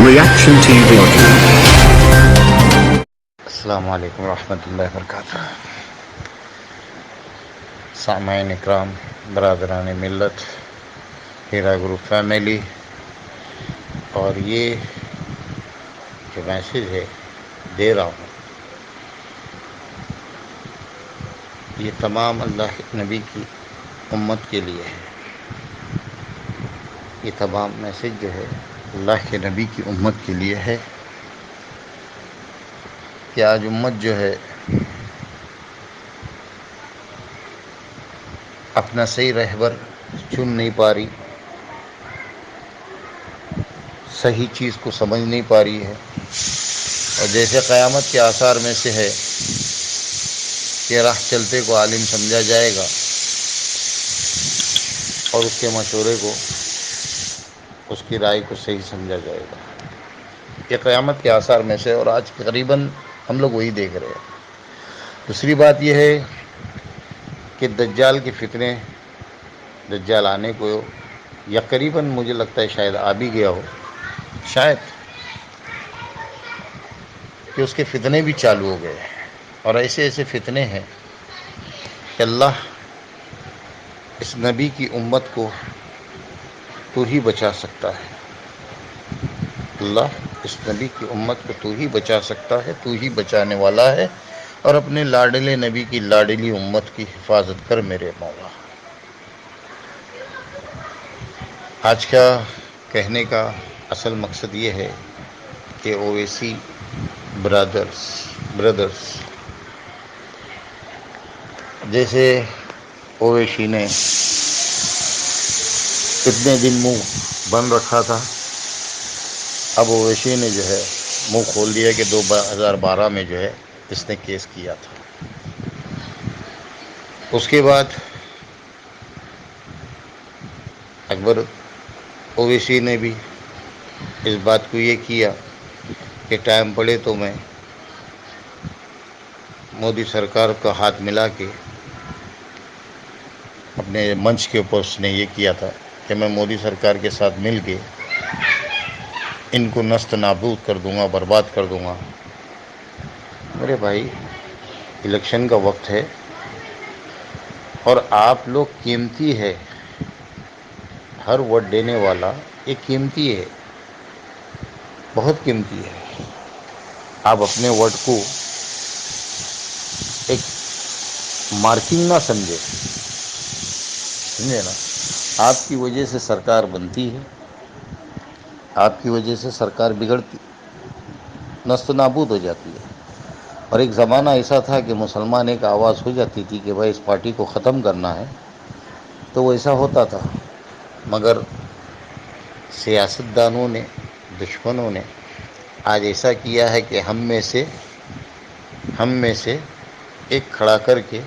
Reaction TV Audio. السلام علیکم ورحمۃ اللہ وبرکاتہ۔ سامعین اکرام، برادران ملت، ہیرا گروپ فیملی، اور یہ جو میسیج ہے دے رہا ہوں، یہ تمام اللہ کے نبی کی امت کے لیے ہے۔ یہ تمام میسیج جو ہے اللہ کے نبی کی امت کے لیے ہے کہ آج امت جو ہے اپنا صحیح رہبر چن نہیں پا رہی، صحیح چیز کو سمجھ نہیں پا رہی ہے، اور جیسے قیامت کے آثار میں سے ہے کہ راہ چلتے کو عالم سمجھا جائے گا اور اس کے مشورے کو، اس کی رائے کو صحیح سمجھا جائے گا۔ یہ قیامت کے آثار میں سے، اور آج تقریباً ہم لوگ وہی دیکھ رہے ہیں۔ دوسری بات یہ ہے کہ دجال کے فتنے، دجال آنے کو یا قریباً مجھے لگتا ہے شاید آ بھی گیا ہو، شاید کہ اس کے فتنے بھی چالو ہو گئے ہیں، اور ایسے ایسے فتنے ہیں کہ اللہ اس نبی کی امت کو تو ہی بچا سکتا ہے۔ اللہ اس نبی کی امت کو تو ہی بچا سکتا ہے، تو ہی بچانے والا ہے، اور اپنے لاڈلے نبی کی لاڈلی امت کی حفاظت کر میرے مولا۔ آج کا کہنے کا اصل مقصد یہ ہے کہ اویسی برادرز جیسے اویسی نے اتنے دن منہ بند رکھا تھا، اب اویسی نے جو ہے منہ کھول دیا کہ 2012 میں جو ہے اس نے کیس کیا تھا۔ اس کے بعد اکبر اویسی نے بھی اس بات کو یہ کیا کہ ٹائم پڑے تو میں مودی سرکار کا ہاتھ ملا کے، اپنے منچ کے اوپر اس نے یہ کیا تھا کہ میں مودی سرکار کے ساتھ مل کے ان کو نست نابود کر دوں گا، برباد کر دوں گا۔ میرے بھائی، الیکشن کا وقت ہے اور آپ لوگ قیمتی ہے، ہر ووٹ دینے والا ایک قیمتی ہے، بہت قیمتی ہے۔ آپ اپنے ووٹ کو ایک مارکنگ نہ سمجھے، سمجھے نا؟ آپ کی وجہ سے سرکار بنتی ہے، آپ کی وجہ سے سرکار بگڑتی، نست نابود ہو جاتی ہے۔ اور ایک زمانہ ایسا تھا کہ مسلمان ایک آواز ہو جاتی تھی کہ بھائی اس پارٹی کو ختم کرنا ہے، تو وہ ایسا ہوتا تھا، مگر سیاستدانوں نے، دشمنوں نے آج ایسا کیا ہے کہ ہم میں سے ایک کھڑا کر کے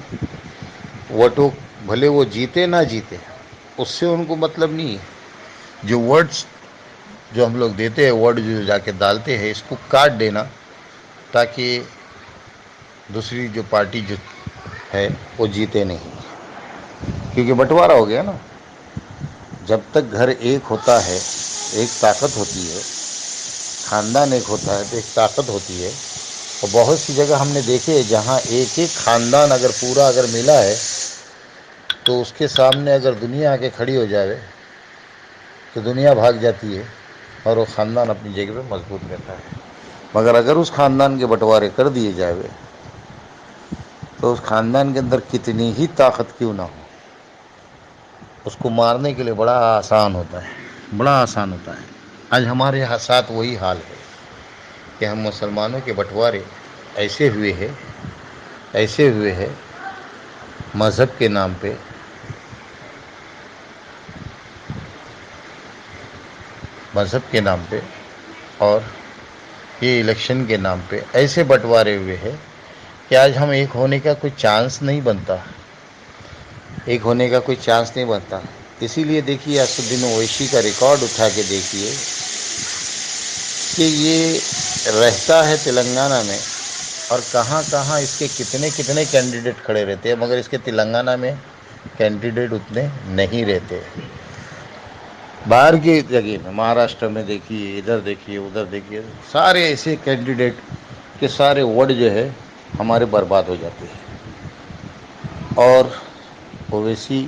ووٹوں، بھلے وہ جیتے نہ جیتے، اس سے ان کو مطلب نہیں ہے۔ جو ورڈز جو ہم لوگ دیتے ہیں، ورڈ جو جا کے ڈالتے ہیں، اس کو کاٹ دینا تاکہ دوسری جو پارٹی جو ہے وہ جیتے نہیں، کیونکہ بٹوارا ہو گیا نا۔ جب تک گھر ایک ہوتا ہے ایک طاقت ہوتی ہے، خاندان ایک ہوتا ہے تو ایک طاقت ہوتی ہے، اور بہت سی جگہ ہم نے دیکھے جہاں ایک ایک خاندان اگر پورا اگر ملا ہے تو اس کے سامنے اگر دنیا آ کے کھڑی ہو جائے تو دنیا بھاگ جاتی ہے، اور وہ خاندان اپنی جگہ پہ مضبوط رہتا ہے۔ مگر اگر اس خاندان کے بٹوارے کر دیے جائے تو اس خاندان کے اندر کتنی ہی طاقت کیوں نہ ہو، اس کو مارنے کے لیے بڑا آسان ہوتا ہے، بڑا آسان ہوتا ہے۔ آج ہمارے ساتھ وہی حال ہے کہ ہم مسلمانوں کے بٹوارے ایسے ہوئے ہیں مذہب کے نام پہ، اور یہ الیکشن کے نام پہ ایسے بٹوارے ہوئے ہیں کہ آج ہم ایک ہونے کا کوئی چانس نہیں بنتا، اسی لیے دیکھیے اسدالدین اویسی کا ریکارڈ اٹھا کے دیکھیے کہ یہ رہتا ہے تلنگانہ میں، اور کہاں کہاں اس کے کتنے کینڈیڈیٹ کھڑے رہتے ہیں، مگر اس کے تلنگانہ میں کینڈیڈیٹ اتنے نہیں رہتے۔ باہر کی جگہ میں مہاراشٹر میں دیکھیے، ادھر دیکھیے، ادھر دیکھیے، سارے ایسے کینڈیڈیٹ کہ سارے ووٹ جو ہے ہمارے برباد ہو جاتے ہیں۔ اور اویسی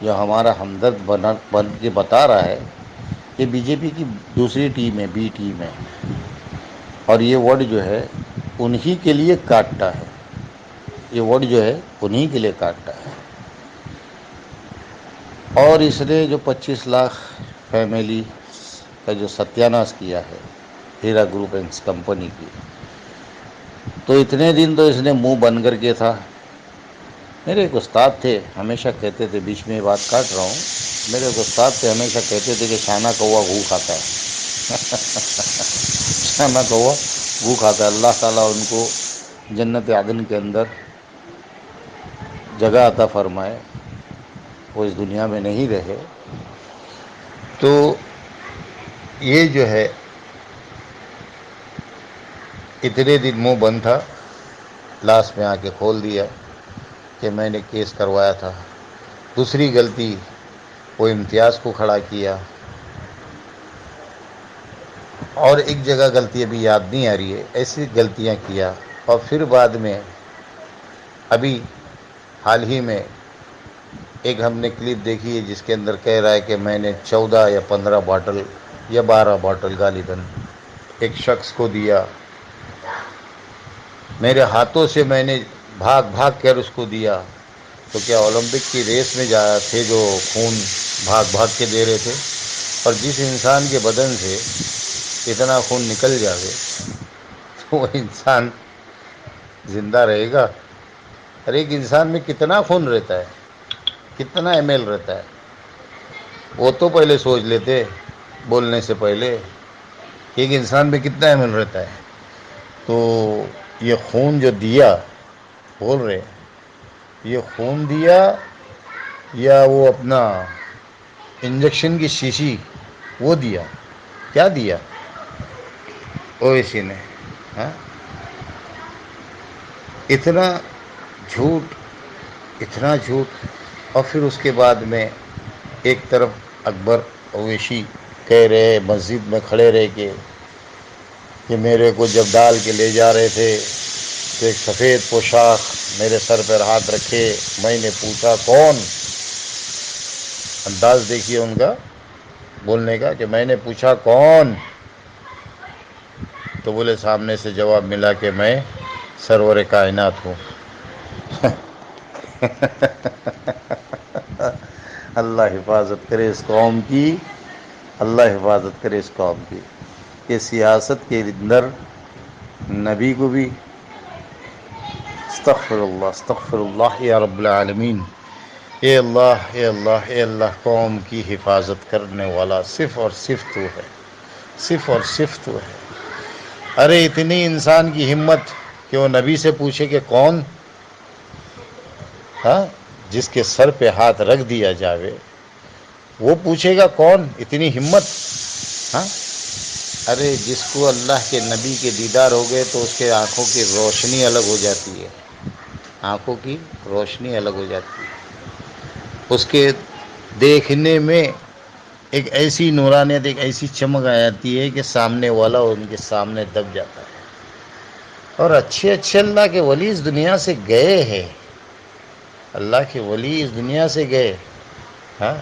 جو ہمارا ہمدرد بن کے بتا رہا ہے کہ بی جے پی کی دوسری ٹیم ہے، بی ٹیم ہے، اور یہ ووٹ جو ہے انہی کے لیے کاٹتا ہے، یہ ووٹ جو ہے انہی کے لیے کاٹتا ہے۔ اور اس نے جو 25 لاکھ فیملی کا جو ستیہ ناش کیا ہے ہیرا گروپ اینڈ کمپنی کی، تو اتنے دن تو اس نے منہ بند کر کے تھا۔ میرے ایک استاد تھے، ہمیشہ کہتے تھے، بیچ میں یہ بات کاٹ رہا ہوں، میرے ایک استاد تھے ہمیشہ کہتے تھے کہ شانہ کوا گو کھاتا ہے۔ شانہ کوا گو کھاتا ہے۔ اللہ تعالیٰ ان کو جنت عدن کے اندر جگہ عطا فرمائے، وہ اس دنیا میں نہیں رہے۔ تو یہ جو ہے اتنے دن منہ بند تھا، لاسٹ میں آ کے کھول دیا کہ میں نے کیس کروایا تھا۔ دوسری غلطی، وہ امتیاز کو کھڑا کیا، اور ایک جگہ غلطی ابھی یاد نہیں آ رہی ہے، ایسی غلطیاں کیا۔ اور پھر بعد میں ابھی حال ہی میں ایک ہم نے کلپ دیکھی ہے جس کے اندر کہہ رہا ہے کہ میں نے 14 یا 15 باٹل یا 12 باٹل غالباً ایک شخص کو دیا، میرے ہاتھوں سے میں نے بھاگ بھاگ کر اس کو دیا۔ تو کیا اولمپک کی ریس میں جا تھے جو خون بھاگ بھاگ کے دے رہے تھے؟ اور جس انسان کے بدن سے اتنا خون نکل جاوے تو وہ انسان زندہ رہے گا؟ ہر ایک انسان میں کتنا خون رہتا ہے، کتنا ایم ایل رہتا ہے، وہ تو پہلے سوچ لیتے بولنے سے پہلے کہ ایک انسان میں کتنا ایم ایل رہتا ہے۔ تو یہ خون جو دیا، بول رہے یہ خون دیا یا وہ اپنا انجیکشن کی شیشی وہ دیا؟ کیا دیا اویسی نے؟ ہاں، اتنا جھوٹ، اتنا جھوٹ۔ اور پھر اس کے بعد میں ایک طرف اکبر اویسی کہہ رہے مسجد میں کھڑے رہ کے کہ میرے کو جب ڈال کے لے جا رہے تھے تو ایک سفید پوشاک میرے سر پر ہاتھ رکھے، میں نے پوچھا کون؟ انداز دیکھیے ان کا بولنے کا کہ میں نے پوچھا کون؟ تو بولے سامنے سے جواب ملا کہ میں سرور کائنات ہوں۔ اللہ حفاظت کرے اس قوم کی، اللہ حفاظت کرے اس قوم کی کہ سیاست کے اندر نبی کو بھی، استغفر اللہ یا رب العالمین، اے اللہ، اے اللہ، اے اللہ، قوم کی حفاظت کرنے والا صرف اور صرف تو ہے، صرف اور صرف تو ہے۔ ارے اتنی انسان کی ہمت کہ وہ نبی سے پوچھے کہ کون؟ ہاں، جس کے سر پہ ہاتھ رکھ دیا جاوے وہ پوچھے گا کون؟ اتنی ہمت؟ ہاں، ارے جس کو اللہ کے نبی کے دیدار ہو گئے تو اس کے آنکھوں کی روشنی الگ ہو جاتی ہے، آنکھوں کی روشنی الگ ہو جاتی ہے، اس کے دیکھنے میں ایک ایسی نورانیت، ایک ایسی چمک آ جاتی ہے کہ سامنے والا ان کے سامنے دب جاتا ہے۔ اور اچھے اچھے اللہ کے ولی اس دنیا سے گئے ہیں، اللہ کے ولی اس دنیا سے گئے۔ ہاں،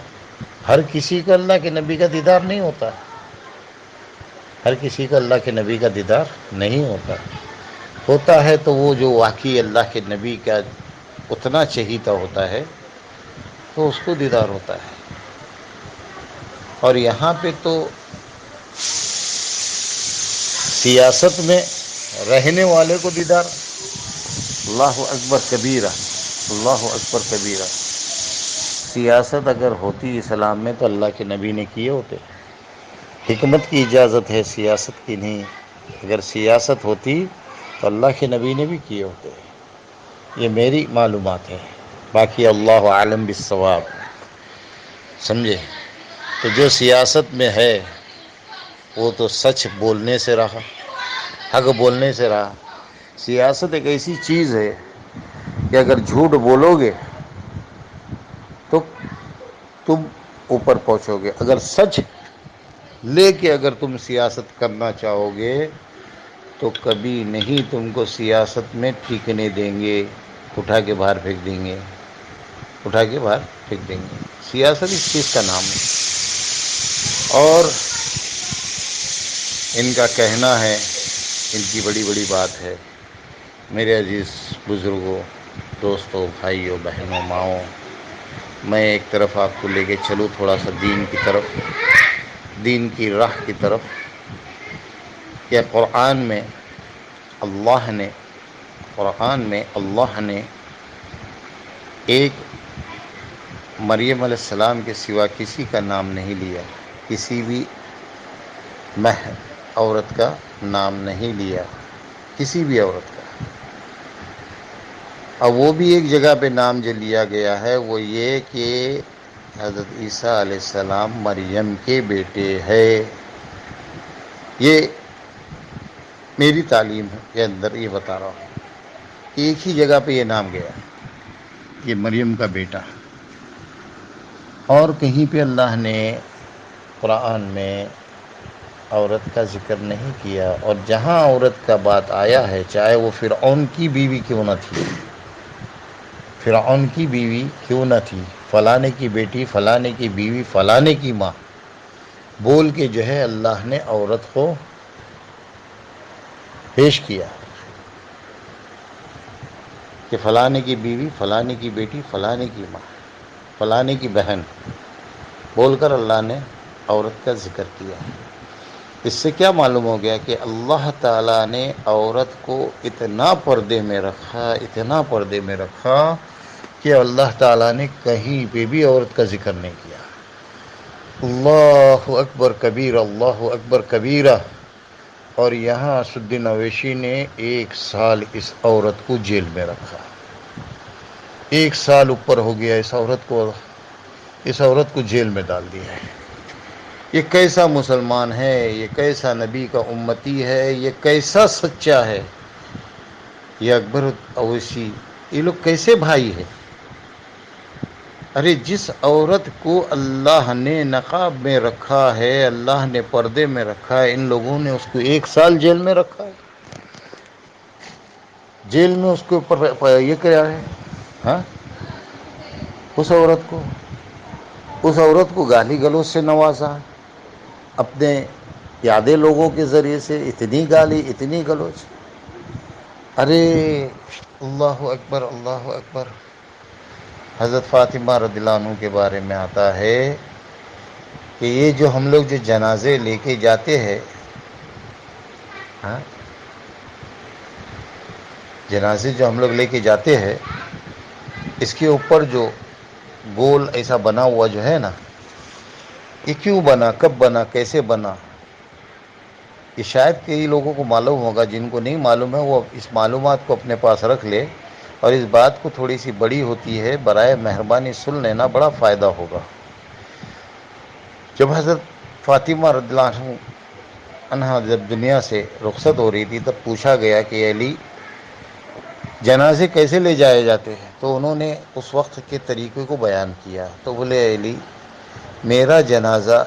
ہر کسی کو اللہ کے نبی کا دیدار نہیں ہوتا، ہر کسی کو اللہ کے نبی کا دیدار نہیں ہوتا۔ ہوتا ہے تو وہ جو واقعی اللہ کے نبی کا اتنا چہیتا ہوتا ہے تو اس کو دیدار ہوتا ہے۔ اور یہاں پہ تو سیاست میں رہنے والے کو دیدار، اللہ اکبر کبیرہ، اللہ اکبر کبیرہ۔ سیاست اگر ہوتی اسلام میں تو اللہ کے نبی نے کیے ہوتے۔ حکمت کی اجازت ہے، سیاست کی نہیں۔ اگر سیاست ہوتی تو اللہ کے نبی نے بھی کیے ہوتے۔ یہ میری معلومات ہے، باقی اللہ عالم بالصواب، سمجھے؟ تو جو سیاست میں ہے وہ تو سچ بولنے سے رہا، حق بولنے سے رہا۔ سیاست ایک ایسی چیز ہے کہ اگر جھوٹ بولو گے تو تم اوپر پہنچو گے. اگر سچ لے کے اگر تم سیاست کرنا چاہو گے تو کبھی نہیں تم کو سیاست میں ٹکنے دیں گے. اٹھا کے باہر پھینک دیں گے. اٹھا کے باہر پھینک دیں گے. سیاست اس چیز کا نام ہے. اور ان کا کہنا ہے، ان کی بڑی بڑی بات ہے. میرے عزیز بزرگوں، دوستوں، بھائیوں، بہنوں، ماؤں، میں ایک طرف آپ کو لے کے چلوں تھوڑا سا دین کی طرف، دین کی راہ کی طرف. کہ قرآن میں اللہ نے ایک مریم علیہ السلام کے سوا کسی کا نام نہیں لیا. کسی بھی عورت کا نام نہیں لیا. کسی بھی عورت کا. اب وہ بھی ایک جگہ پہ نام جو لیا گیا ہے وہ یہ کہ حضرت عیسیٰ علیہ السلام مریم کے بیٹے ہے. یہ میری تعلیم کے اندر یہ بتا رہا ہوں. ایک ہی جگہ پہ یہ نام گیا کہ مریم کا بیٹا. اور کہیں پہ اللہ نے قرآن میں عورت کا ذکر نہیں کیا. اور جہاں عورت کا بات آیا ہے، چاہے وہ فرعون کی بیوی کیوں نہ تھی، فرعون کی بیوی کیوں نہ تھی، فلانے کی بیٹی، فلانے کی بیوی، فلانے کی ماں بول کے جو ہے اللہ نے عورت کو پیش کیا کہ فلانے کی بیوی، فلانے کی بیٹی، فلانے کی ماں، فلانے کی بہن بول کر اللہ نے عورت کا ذکر کیا. اس سے کیا معلوم ہو گیا کہ اللہ تعالیٰ نے عورت کو اتنا پردے میں رکھا، اتنا پردے میں رکھا کہ اللہ تعالیٰ نے کہیں پہ بھی عورت کا ذکر نہیں کیا. اللہ اکبر کبیر، اللہ اکبر کبیرہ. اور یہاں اسدالدین اویسی نے 1 سال اس عورت کو جیل میں رکھا. 1 سال اوپر ہو گیا اس عورت کو جیل میں ڈال دیا ہے. یہ کیسا مسلمان ہے، یہ کیسا نبی کا امتی ہے، یہ کیسا سچا ہے. یہ اکبر اویسی، یہ لوگ کیسے بھائی ہیں؟ ارے جس عورت کو اللہ نے نقاب میں رکھا ہے، اللہ نے پردے میں رکھا ہے، ان لوگوں نے اس کو 1 سال جیل میں رکھا ہے. جیل میں اس کے اوپر یہ کیا ہے؟ ہاں، اس عورت کو گالی گلوچ سے نوازا، اپنے پیادے لوگوں کے ذریعے سے اتنی گالی، اتنی گلوچ. ارے اللہ اکبر، اللہ اکبر. حضرت فاطمہ رضی اللہ عنہ کے بارے میں آتا ہے کہ یہ جو ہم لوگ جو جنازے لے کے جاتے ہیں، ہاں، جنازے جو ہم لوگ لے کے جاتے ہیں، اس کے اوپر جو گول ایسا بنا ہوا جو ہے نا، یہ کیوں بنا، کب بنا، کیسے بنا؟ یہ شاید کئی لوگوں کو معلوم ہوگا. جن کو نہیں معلوم ہے وہ اس معلومات کو اپنے پاس رکھ لے، اور اس بات کو تھوڑی سی بڑی ہوتی ہے، برائے مہربانی سن لینا، بڑا فائدہ ہوگا. جب حضرت فاطمہ رضی اللہ عنہا جب دنیا سے رخصت ہو رہی تھی، تب پوچھا گیا کہ علی، جنازے کیسے لے جائے جاتے ہیں؟ تو انہوں نے اس وقت کے طریقے کو بیان کیا. تو بولے علی، میرا جنازہ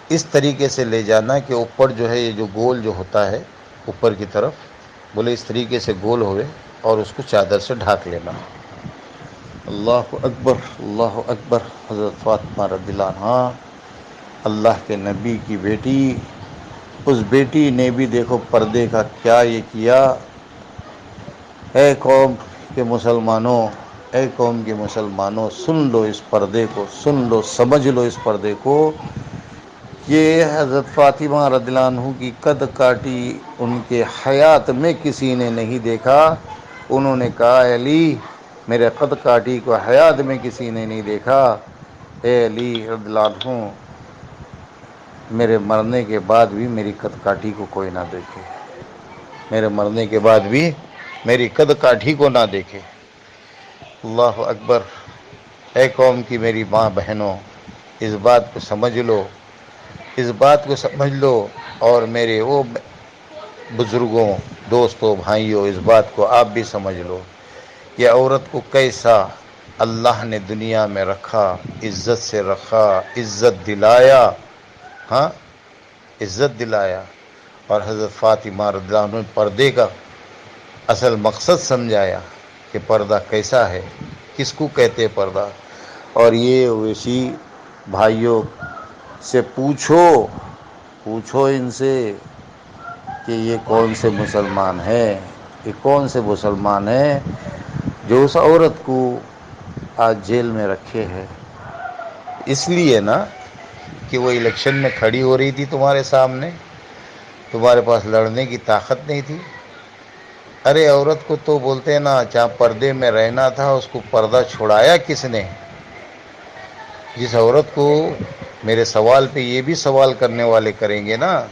اس طریقے سے لے جانا کہ اوپر جو ہے یہ جو گول جو ہوتا ہے اوپر کی طرف، بولے اس طریقے سے گول ہوئے اور اس کو چادر سے ڈھانک لینا. اللہ اکبر، اللہ اکبر. حضرت فاطمہ رضی اللہ عنہا، اللہ کے نبی کی بیٹی، اس بیٹی نے بھی دیکھو پردے کا کیا یہ کیا. اے قوم کے مسلمانوں، اے قوم کے مسلمانوں، سن لو اس پردے کو، سن لو، سمجھ لو اس پردے کو. یہ حضرت فاطمہ رضی اللہ عنہ کی قد کاٹی ان کے حیات میں کسی نے نہیں دیکھا. انہوں نے کہا علی، میرے قد کاٹی کو حیات میں کسی نے نہیں دیکھا. اے علی رضی اللہ عنہ، میرے مرنے کے بعد بھی میری قد کاٹی کو کوئی نہ دیکھے. میرے مرنے کے بعد بھی میری قد کاٹھی کو نہ دیکھے. اللہ اکبر. اے قوم کی میری ماں بہنوں، اس بات کو سمجھ لو، اس بات کو سمجھ لو. اور میرے وہ بزرگوں، دوستوں، بھائیوں، اس بات کو آپ بھی سمجھ لو کہ عورت کو کیسا اللہ نے دنیا میں رکھا، عزت سے رکھا، عزت دلایا، ہاں عزت دلایا، اور حضرت فاطمہ رضی اللہ عنہ نے پردے کا اصل مقصد سمجھایا کہ پردہ کیسا ہے، کس کو کہتے پردہ۔ اور یہ ویسی بھائیوں سے پوچھو ان سے کہ یہ کون سے مسلمان ہیں، یہ کون سے مسلمان ہیں جو اس عورت کو آج جیل میں رکھے ہیں۔ اس لیے نا کہ وہ الیکشن میں کھڑی ہو رہی تھی تمہارے سامنے، تمہارے پاس لڑنے کی طاقت نہیں تھی۔ ارے عورت کو تو بولتے ہیں نا، جہاں پردے میں رہنا تھا اس کو پردہ چھڑایا کس نے؟ جس عورت کو، میرے سوال پہ یہ بھی سوال کرنے والے کریں گے نا،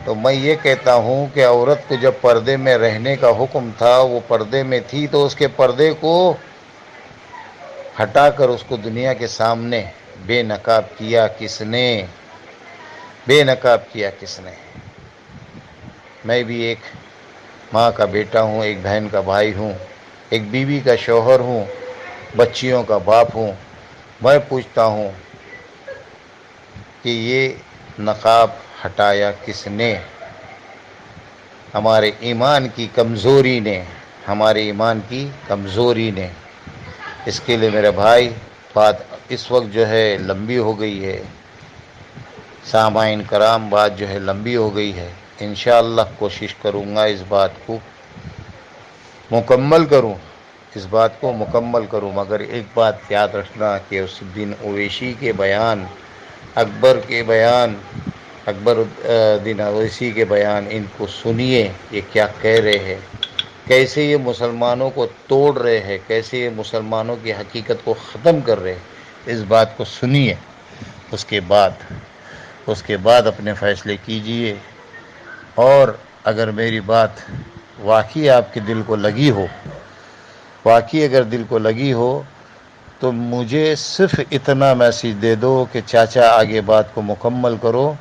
تو میں یہ کہتا ہوں کہ عورت کو جب پردے میں رہنے کا حکم تھا، وہ پردے میں تھی، تو اس کے پردے کو ہٹا کر اس کو دنیا کے سامنے بے نقاب کیا کس نے؟ بے نقاب کیا کس نے؟ میں بھی ایک ماں کا بیٹا ہوں، ایک بہن کا بھائی ہوں، ایک بیوی کا شوہر ہوں، بچیوں کا باپ ہوں۔ میں پوچھتا ہوں کہ یہ نقاب ہٹایا کس نے؟ ہمارے ایمان کی کمزوری نے، ہمارے ایمان کی کمزوری نے۔ اس کے لیے میرے بھائی، بات اس وقت جو ہے لمبی ہو گئی ہے، سامعین کرام، بات جو ہے لمبی ہو گئی ہے۔ انشاءاللہ کوشش کروں گا اس بات کو مکمل کروں، اس بات کو مکمل کروں، مگر ایک بات یاد رکھنا کہ اس دن اویسی کے بیان، اکبر کے بیان، اکبر الدین اویسی کے بیان، ان کو سنیے، یہ کیا کہہ رہے ہیں، کیسے یہ مسلمانوں کو توڑ رہے ہیں، کیسے یہ مسلمانوں کی حقیقت کو ختم کر رہے ہیں۔ اس بات کو سنیے، اس کے بعد اپنے فیصلے کیجئے۔ اور اگر میری بات واقعی آپ کے دل کو لگی ہو، واقعی اگر دل کو لگی ہو، تو مجھے صرف اتنا میسیج دے دو کہ چاچا آگے بات کو مکمل کرو،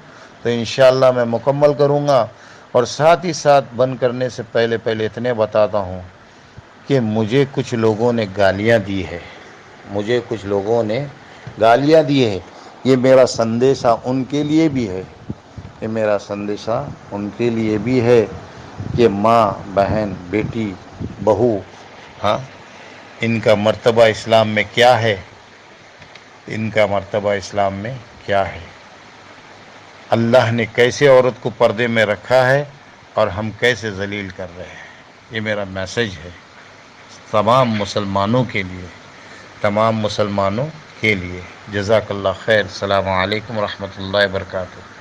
تو انشاءاللہ میں مکمل کروں گا۔ اور ساتھ ہی ساتھ بند کرنے سے پہلے اتنے بتاتا ہوں کہ مجھے کچھ لوگوں نے گالیاں دی ہے، مجھے کچھ لوگوں نے گالیاں دی ہے۔ یہ میرا سندیشہ ان کے لیے بھی ہے، یہ میرا سندیشہ ان کے لیے بھی ہے کہ ماں، بہن، بیٹی، بہو، ہاں، ان کا مرتبہ اسلام میں کیا ہے، ان کا مرتبہ اسلام میں کیا ہے، اللہ نے کیسے عورت کو پردے میں رکھا ہے اور ہم کیسے ذلیل کر رہے ہیں۔ یہ میرا میسج ہے تمام مسلمانوں کے لیے، تمام مسلمانوں کے لیے۔ جزاک اللہ خیر۔ السلام علیکم ورحمۃ اللہ وبرکاتہ۔